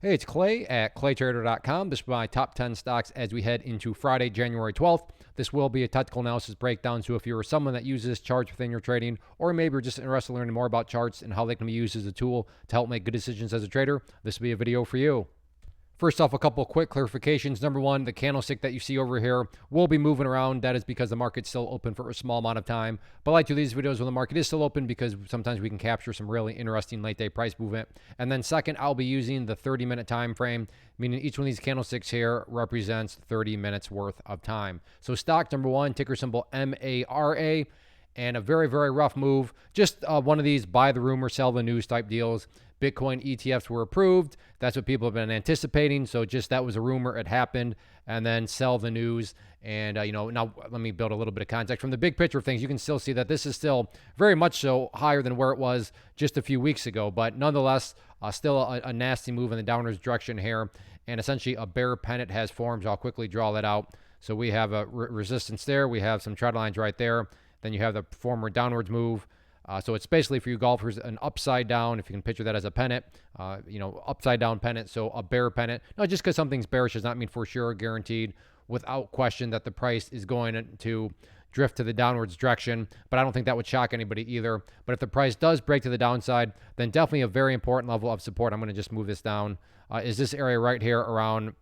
Hey, it's Clay at claytrader.com. This is my top 10 stocks as we head into Friday, January 12th. This will be a technical analysis breakdown. So if you're someone that uses charts within your trading, or maybe you're just interested in learning more about charts and how they can be used as a tool to help make good decisions as a trader, this will be a video for you. First off, a couple of quick clarifications. Number one, the candlestick that you see over here will be moving around. That is because the market's still open for a small amount of time. But I like to do these videos when the market is still open because sometimes we can capture some really interesting late day price movement. And then second, I'll be using the 30-minute time frame, meaning each one of these candlesticks here represents 30 minutes worth of time. So stock number one, ticker symbol MARA. And a very, very rough move. Just one of these buy the rumor, sell the news type deals. Bitcoin ETFs were approved. That's what people have been anticipating. So just that was a rumor. It happened. And then sell the news. And, now let me build a little bit of context. From the big picture of things, you can still see that this is still very much so higher than where it was just a few weeks ago. But nonetheless, still a nasty move in the downwards direction here. And essentially a bear pennant has formed. I'll quickly draw that out. So we have a resistance there. We have some trend lines right there. Then you have the former downwards move. So it's basically for you golfers an upside down, if you can picture that as a pennant, upside down pennant. So a bear pennant. Now, just because something's bearish does not mean for sure, guaranteed, without question that the price is going to drift to the downwards direction. But I don't think that would shock anybody either. But if the price does break to the downside, then definitely a very important level of support. I'm going to just move this down. Is this area right here around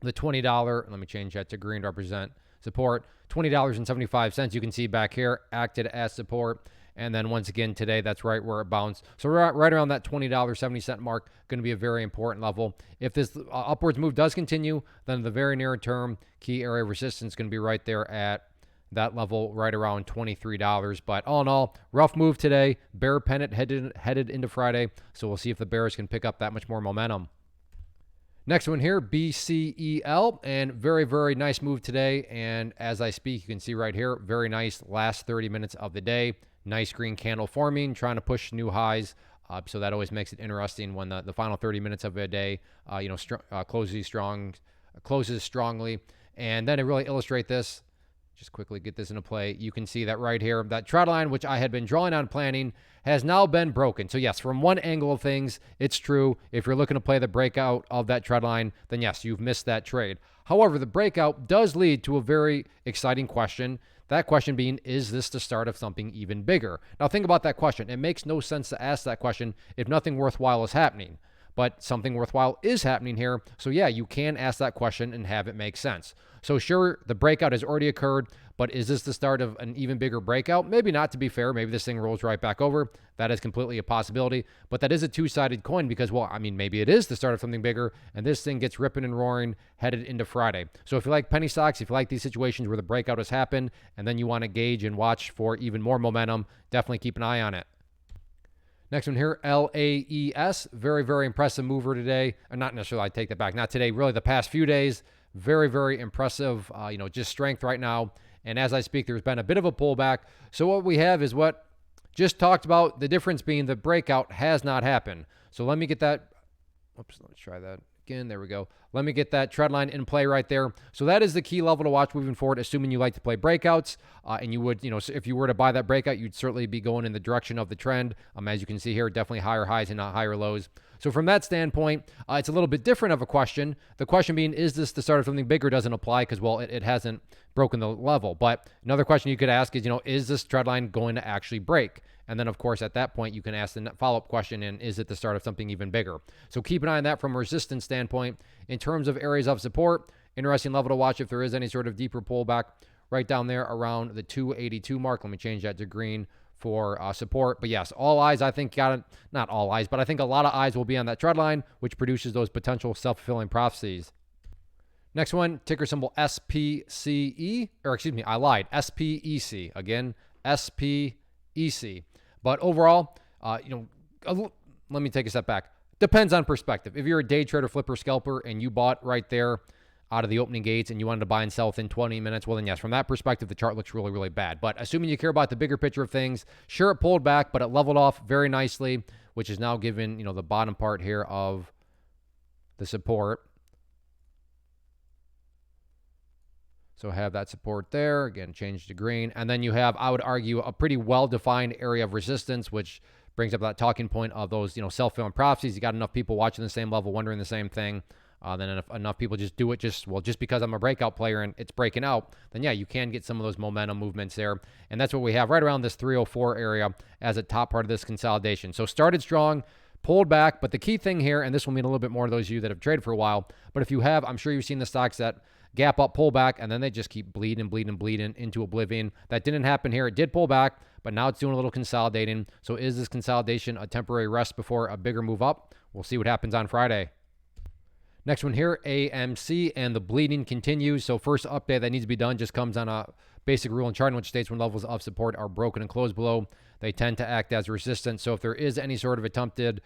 the $20? Let me change that to green to represent support. $20.75. You can see back here acted as support. And then once again today, that's right where it bounced. So we're right around that $20.70 mark, going to be a very important level. If this upwards move does continue, then the very near term key area of resistance is going to be right there at that level, right around $23. But all in all, rough move today. Bear pennant headed into Friday. So we'll see if the bears can pick up that much more momentum. Next one here, BCEL, and very, very nice move today. And as I speak, you can see right here, very nice last 30 minutes of the day. Nice green candle forming, trying to push new highs. So that always makes it interesting when the final 30 minutes of a day, closes strongly. And then to really illustrate this, just quickly get this into play. You can see that right here, that trend line, which I had been drawing on planning, has now been broken. So yes, from one angle of things, it's true. If you're looking to play the breakout of that trend line, then yes, you've missed that trade. However, the breakout does lead to a very exciting question. That question being, is this the start of something even bigger? Now think about that question. It makes no sense to ask that question if nothing worthwhile is happening. But something worthwhile is happening here. So yeah, you can ask that question and have it make sense. So sure, the breakout has already occurred, but is this the start of an even bigger breakout? Maybe not, to be fair. Maybe this thing rolls right back over. That is completely a possibility, but that is a two-sided coin because, well, I mean, maybe it is the start of something bigger and this thing gets ripping and roaring headed into Friday. So if you like penny stocks, if you like these situations where the breakout has happened and then you want to gauge and watch for even more momentum, definitely keep an eye on it. Next one here, LAES. Very, very impressive mover today. Or not necessarily, I take that back. Not today, really the past few days. Very, very impressive, just strength right now. And as I speak, there's been a bit of a pullback. So what we have is what just talked about, the difference being the breakout has not happened. So let me get that. Oops, let's try that again. There we go. Let me get that trend line in play right there. So that is the key level to watch moving forward, assuming you like to play breakouts. And you would, if you were to buy that breakout, you'd certainly be going in the direction of the trend. As you can see here, definitely higher highs and not higher lows. So from that standpoint, it's a little bit different of a question. The question being, is this the start of something bigger? Doesn't apply because, well, it hasn't broken the level. But another question you could ask is this trend line going to actually break? And then, of course, at that point, you can ask the follow-up question, and is it the start of something even bigger? So keep an eye on that from a resistance standpoint. In terms of areas of support, interesting level to watch if there is any sort of deeper pullback right down there around the 282 mark. Let me change that to green for support. But yes, all eyes, I think, not all eyes, but I think a lot of eyes will be on that trend line, which produces those potential self-fulfilling prophecies. Next one, ticker symbol SPCE, or excuse me, I lied, SPEC. Again, SPEC. But overall, let me take a step back. Depends on perspective. If you're a day trader, flipper, scalper, and you bought right there out of the opening gates and you wanted to buy and sell within 20 minutes, well then yes, from that perspective, the chart looks really, really bad. But assuming you care about the bigger picture of things, sure, it pulled back, but it leveled off very nicely, which is now given, the bottom part here of the support. So have that support there. Again, change to green. And then you have, I would argue, a pretty well-defined area of resistance, which brings up that talking point of those, self-fulfilling prophecies. You got enough people watching the same level, wondering the same thing. Then if enough people just do it just because I'm a breakout player and it's breaking out, then yeah, you can get some of those momentum movements there. And that's what we have right around this 304 area as a top part of this consolidation. So started strong, pulled back, but the key thing here, and this will mean a little bit more to those of you that have traded for a while, but if you have, I'm sure you've seen the stocks that gap up, pull back, and then they just keep bleeding into oblivion. That didn't happen here. It did pull back, but now it's doing a little consolidating. So is this consolidation a temporary rest before a bigger move up? We'll see what happens on Friday. Next one here, AMC, and the bleeding continues. So first update that needs to be done just comes on a basic rule in charting, which states when levels of support are broken and closed below, they tend to act as resistance. So if there is any sort of attempted,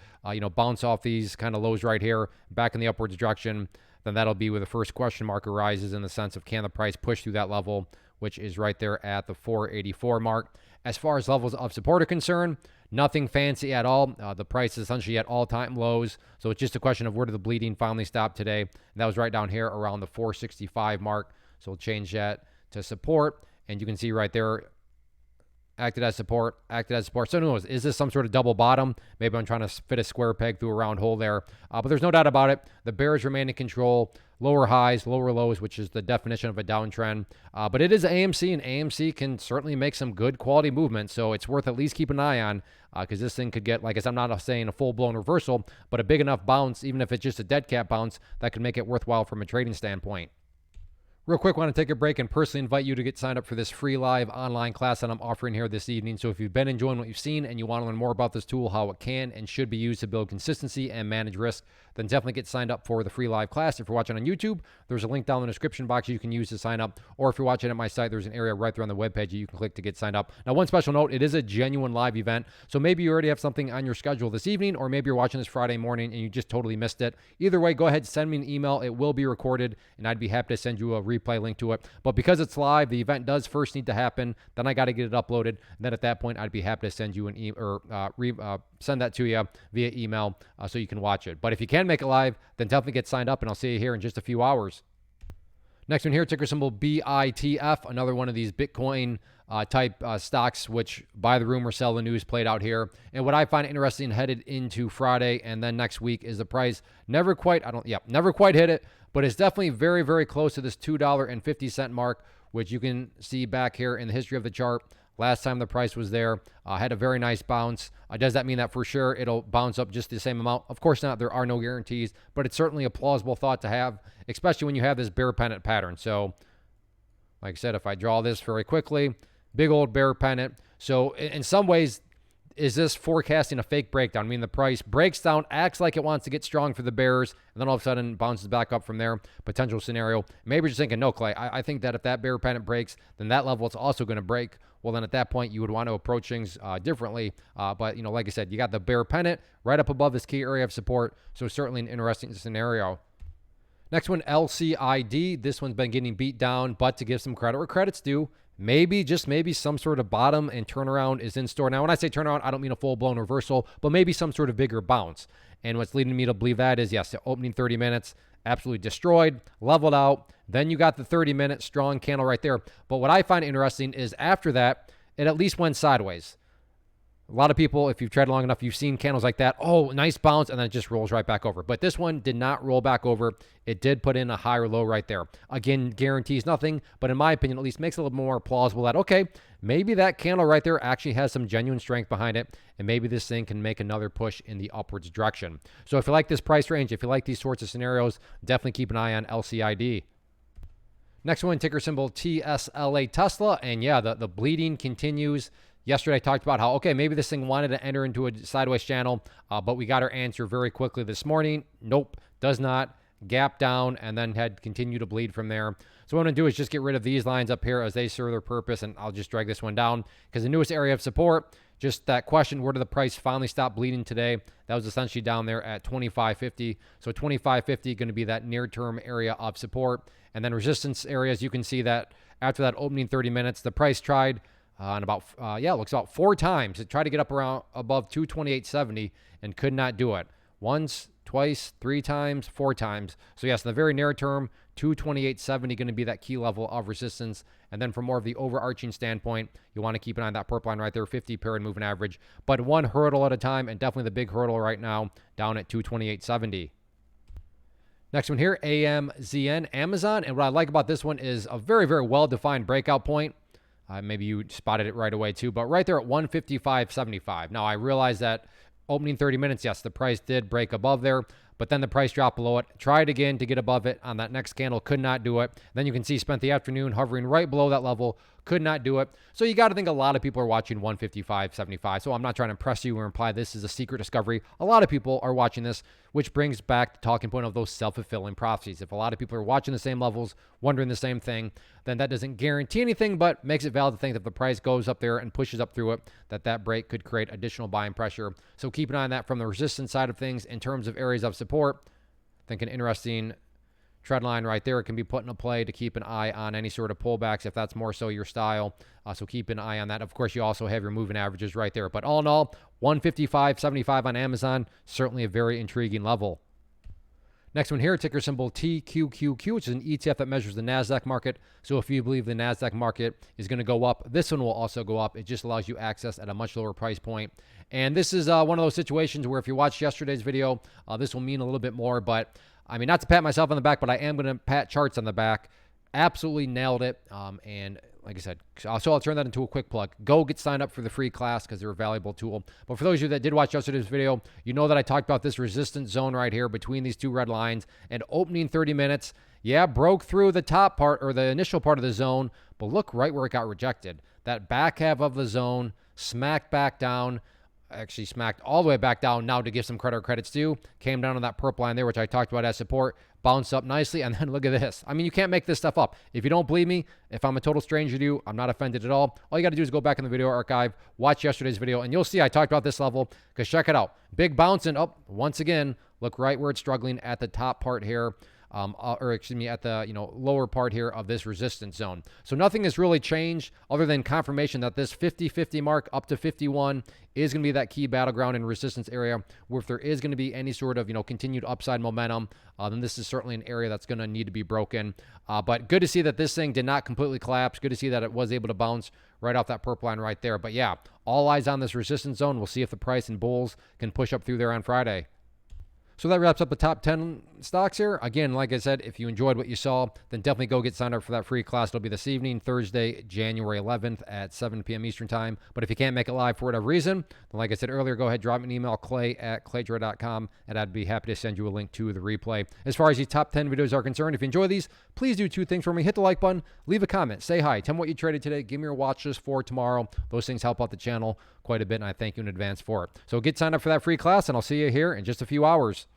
bounce off these kind of lows right here, back in the upwards direction, then that'll be where the first question mark arises in the sense of can the price push through that level, which is right there at the 484 mark. As far as levels of support are concerned, nothing fancy at all. The price is essentially at all-time lows. So it's just a question of where did the bleeding finally stop today. And that was right down here around the 465 mark. So we'll change that to support. And you can see right there, acted as support. So who knows, is this some sort of double bottom? Maybe I'm trying to fit a square peg through a round hole there. But there's no doubt about it. The bears remain in control. Lower highs, lower lows, which is the definition of a downtrend. But it is AMC, and AMC can certainly make some good quality movement. So it's worth at least keeping an eye on because this thing could get, like I said, I'm not saying a full-blown reversal, but a big enough bounce, even if it's just a dead cat bounce, that could make it worthwhile from a trading standpoint. Real quick, want to take a break and personally invite you to get signed up for this free live online class that I'm offering here this evening. So if you've been enjoying what you've seen and you want to learn more about this tool, how it can and should be used to build consistency and manage risk, then definitely get signed up for the free live class. If you're watching on YouTube, there's a link down in the description box you can use to sign up. Or if you're watching at my site, there's an area right there on the webpage you can click to get signed up. Now, one special note, it is a genuine live event. So maybe you already have something on your schedule this evening, or maybe you're watching this Friday morning and you just totally missed it. Either way, go ahead, send me an email. It will be recorded, and I'd be happy to send you a replay link to it. But because it's live, the event does first need to happen. Then I got to get it uploaded. And then at that point, I'd be happy to send you an send that to you via email so you can watch it. But if you can make it live, then definitely get signed up, and I'll see you here in just a few hours. Next one here, ticker symbol BITF, another one of these Bitcoin type stocks, which buy the rumor, sell the news, played out here. And what I find interesting headed into Friday and then next week is the price never quite hit it, but it's definitely very, very close to this $2.50 mark, which you can see back here in the history of the chart. Last time the price was there, had a very nice bounce. Does that mean that for sure it'll bounce up just the same amount? Of course not. There are no guarantees, but it's certainly a plausible thought to have, especially when you have this bear pennant pattern. So, like I said, if I draw this very quickly, big old bear pennant. So in some ways, is this forecasting a fake breakdown? I mean, the price breaks down, acts like it wants to get strong for the bears, and then all of a sudden bounces back up from there. Potential scenario. Maybe you're just thinking, no, Clay, I think that if that bear pennant breaks, then that level is also going to break. Well, then at that point, you would want to approach things differently. But, like I said, you got the bear pennant right up above this key area of support. So certainly an interesting scenario. Next one, LCID. This one's been getting beat down, but to give some credit where credit's due, maybe, just maybe, some sort of bottom and turnaround is in store. Now, when I say turnaround, I don't mean a full-blown reversal, but maybe some sort of bigger bounce. And what's leading me to believe that is, yes, the opening 30 minutes, absolutely destroyed, leveled out. Then you got the 30-minute strong candle right there. But what I find interesting is after that, it at least went sideways. A lot of people, if you've traded long enough, you've seen candles like that. Oh, nice bounce, and then it just rolls right back over. But this one did not roll back over. It did put in a higher low right there. Again, guarantees nothing, but in my opinion, at least makes it a little more plausible that, okay, maybe that candle right there actually has some genuine strength behind it, and maybe this thing can make another push in the upwards direction. So if you like this price range, if you like these sorts of scenarios, definitely keep an eye on LCID. Next one, ticker symbol TSLA, Tesla. And yeah, the bleeding continues. Yesterday I talked about how, okay, maybe this thing wanted to enter into a sideways channel, but we got our answer very quickly this morning. Nope, does not. Gap down and then had continued to bleed from there. So what I'm going to do is just get rid of these lines up here as they serve their purpose, and I'll just drag this one down because the newest area of support, just that question, where did the price finally stop bleeding today? That was essentially down there at 25.50. So 25.50 going to be that near-term area of support. And then resistance areas, you can see that after that opening 30 minutes, the price tried and looks about 4 times. It tried to get up around above 228.70 and could not do it. Once twice, 3 times, 4 times. So yes, in the very near term, 228.70 going to be that key level of resistance. And then from more of the overarching standpoint, you want to keep an eye on that purple line right there, 50 period moving average, but one hurdle at a time, and definitely the big hurdle right now down at 228.70. Next one here, AMZN, Amazon. And what I like about this one is a very, very well-defined breakout point. Maybe you spotted it right away too, but right there at 155.75. Now I realize that opening 30 minutes, yes, the price did break above there, but then the price dropped below it. Tried again to get above it on that next candle, could not do it. Then you can see spent the afternoon hovering right below that level, could not do it. So you got to think a lot of people are watching 155.75. So I'm not trying to impress you or imply this is a secret discovery. A lot of people are watching this, which brings back the talking point of those self-fulfilling prophecies. If a lot of people are watching the same levels, wondering the same thing, then that doesn't guarantee anything, but makes it valid to think that if the price goes up there and pushes up through it, that break could create additional buying pressure. So keep an eye on that from the resistance side of things. In terms of areas of support, I think an interesting trend line right there can be put into play to keep an eye on any sort of pullbacks if that's more so your style. So keep an eye on that. Of course, you also have your moving averages right there. But all in all, 155.75 on Amazon, certainly a very intriguing level. Next one here, ticker symbol TQQQ, which is an ETF that measures the NASDAQ market. So if you believe the NASDAQ market is going to go up, this one will also go up. It just allows you access at a much lower price point. And this is one of those situations where if you watched yesterday's video, this will mean a little bit more. But I mean, not to pat myself on the back, but I am going to pat charts on the back. Absolutely nailed it. And like I said, so I'll turn that into a quick plug. Go get signed up for the free class because they're a valuable tool. But for those of you that did watch yesterday's video, you know that I talked about this resistance zone right here between these two red lines and opening 30 minutes. Yeah, broke through the top part or the initial part of the zone, but look right where it got rejected. That back half of the zone smacked back down. Actually smacked all the way back down. Now to give some credit where credit's due, came down on that purple line there, which I talked about as support, bounced up nicely, and then look at this. I mean, you can't make this stuff up. If you don't believe me, if I'm a total stranger to you, I'm not offended at all. All you got to do is go back in the video archive, watch yesterday's video, and you'll see I talked about this level, because check it out. Big bounce and up once again. Look right where it's struggling at the top part here. Or excuse me, at the lower part here of this resistance zone. So nothing has really changed other than confirmation that this 50-50 mark up to 51 is going to be that key battleground and resistance area where if there is going to be any sort of continued upside momentum, then this is certainly an area that's going to need to be broken. But good to see that this thing did not completely collapse. Good to see that it was able to bounce right off that purple line right there. But yeah, all eyes on this resistance zone. We'll see if the price and bulls can push up through there on Friday. So that wraps up the top 10 stocks here. Again, like I said, if you enjoyed what you saw, then definitely go get signed up for that free class. It'll be this evening, Thursday, January 11th at 7 p.m. Eastern time. But if you can't make it live for whatever reason, then like I said earlier, go ahead, drop me an email, clay@claytrader.com, and I'd be happy to send you a link to the replay. As far as these top 10 videos are concerned, if you enjoy these, please do two things for me. Hit the like button, leave a comment, say hi, tell me what you traded today, give me your watch list for tomorrow. Those things help out the channel quite a bit, and I thank you in advance for it. So get signed up for that free class, and I'll see you here in just a few hours.